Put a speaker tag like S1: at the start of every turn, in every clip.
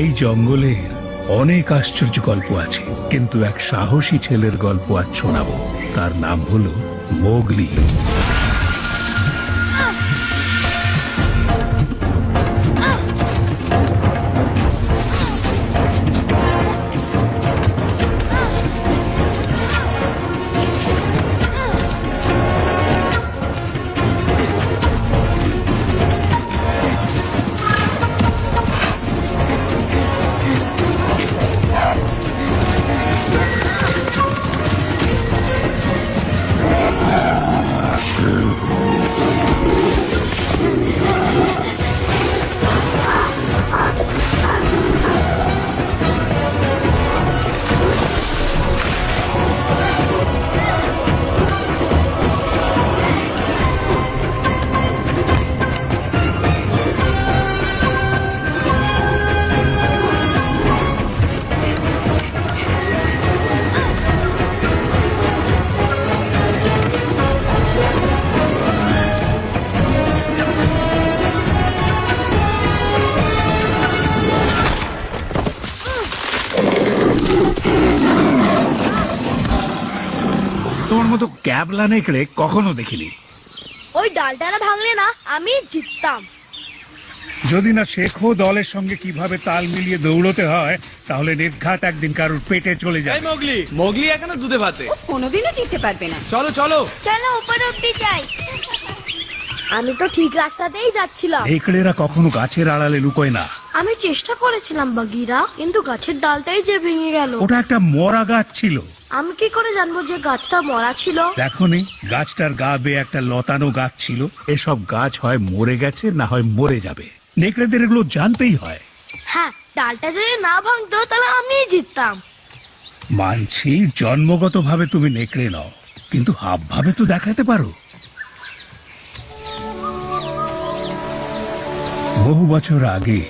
S1: এই জঙ্গলের অনেক আশ্চর্য গল্প আছে, কিন্তু এক সাহসী ছেলের গল্প আজ শোনাবো। তার নাম হলো মোগলি। তোমার মতো ক্যাবলা নেকড়ে কখনো দেখিনি।
S2: ওই ডালটারা ভাঙলে না আমি জিততাম।
S1: যদি না শেখো দলের সঙ্গে কিভাবে তাল মিলিয়ে দৌড়তে হয়, তাহলে নির্ঘাত একদিন কারোর পেটে চলে যায়।
S3: মোগলি মোগলি এখনো দুধে ভাতে,
S4: কোনোদিনও জিততে পারবে না।
S3: চলো চলো
S2: চলো উপরে উঠতে যাই। আমি তো ঠিক রাস্তাতেই যাচ্ছিলাম।
S1: নেকড়েরা কখনো গাছের আড়ালে লুকোয় না।
S2: আমি চেষ্টা করেছিলাম বাগিরা, কিন্তু গাছের ডালটাই যে ভেঙে গেল।
S1: ওটা একটা মরা গাছ ছিল।
S2: আমি কি করে জানবো যে গাছটা মরা ছিল?
S1: দেখোনি, গাছটার গা বেয়ে একটা লতানো গাছ ছিল। এসব গাছ হয় মরে গেছে, না হয় মরে যাবে। নেকড়েদের এগুলো জানতেই হয়।
S2: হ্যাঁ, ডালটা যদি না ভাঙতো তাহলে আমি জিততাম।
S1: মানছি জন্মগতভাবে তুমি নেকড়ে নও, কিন্তু হাবভাবে তো দেখাতে পারো। বহু বছর আগে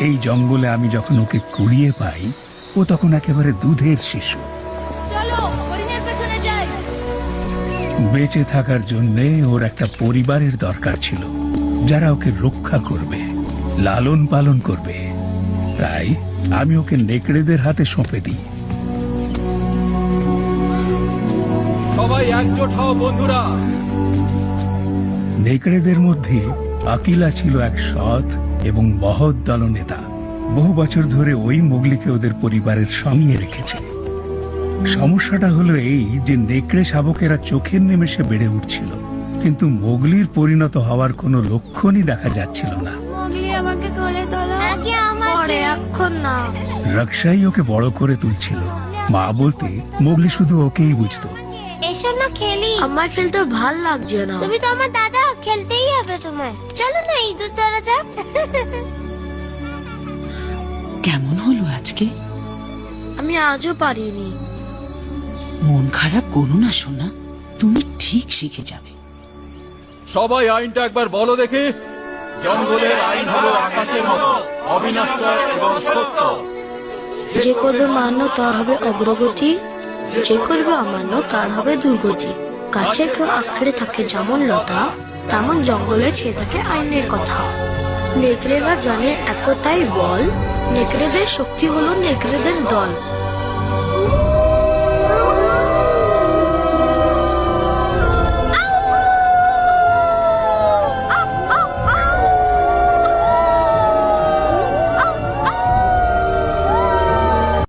S1: এই জঙ্গলে আমি যখন ওকে কুড়িয়ে পাই, ও তখন একেবারে দুধের শিশু।
S2: চলো হরিণের পেছনে যাই।
S1: বেঁচে থাকার জন্যে ওর একটা পরিবারের দরকার ছিল, যারা ওকে রক্ষা করবে, লালন পালন করবে। তাই আমি ওকে নেকড়েদের হাতে সঁপে দিই।
S3: সবাই একজোট হও বন্ধুরা।
S1: নেকড়েদের মধ্যে আকিলা ছিল এক সৎ এবং মহৎ দলনেতা। বহু বছর ধরে ওই মোগলিকে ওদের পরিবারের সঙ্গে রেখেছে। সমস্যাটা হলো এই যে নেকড়ে শাবকেরা চোখের নিমেষে বেড়ে উঠছিল, কিন্তু মোগলির পরিণত হওয়ার কোনো লক্ষণই দেখা যাচ্ছিল না।
S2: মোগলি আমাকে কোলে তোলো। আগে আমাকে। এখন না।
S1: রকসাই ওকে বড় করে তুলছিল। মা বলতে মোগলি শুধু ওকেই বুঝতো।
S2: এসো না খেলি। আমার খেলতে ভাল লাগছে না। তুমি তো আমার দাদা, খেলতেই হবে তোমায়। চলো না ইঁদুর ধরা যাক।
S4: কেমন হলো আজকে?
S2: আমি আজও পারিনি।
S4: মন খারাপ করো না সোনা, তুমি ঠিক শিখে যাবে।
S3: সবাই আইনটা একবার বলো দেখি। জঙ্গলের আইন হলো আকাশের মতো অবিনশ্বর এবং সত্য।
S2: যে করবে মান্য তার হবে অগ্রগতি, যে করবে অমান্য তার হবে দুর্গতি। গাছের কেউ আঁকড়ে থাকে যেমন লতা, তেমন জঙ্গলে ছেয়ে থাকে আইনের কথা। নেকড়েরা জানে একতাই বল, নেকড়েদের শক্তি হলো নেকড়েদের দল।